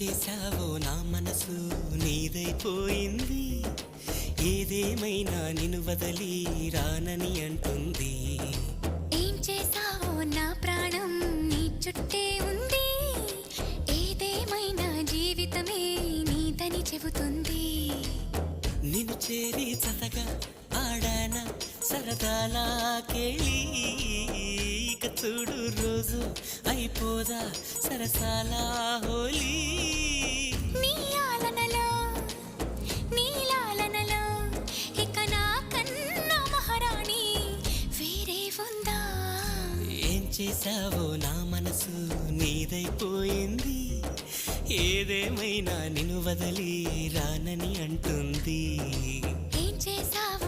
చేశావో నా మనసు నీదైపోయింది. ఏదేమైనా నిన్ను వదలి రానని అంటుంది. ఏం చేశావో నా ప్రాణం నీ చుట్టే ఉంది. ఏదేమైనా జీవితమే నీదని చెబుతుంది. నిన్ను చేరి చతగా ఆడాన సరదాలా కేళి. ఇక చూడు రోజు అయిపోదా సరసాలా హోలీ. నీ ఆలనలో నీ లాలనలో ఇక నా కన్నా మహారాణి వేరే ఉందా? ఏం చేశావో నా మనసు నీదైపోయింది. ఏదేమైనా నిన్ను వదలి రానని అంటుంది. ఏం చేశావో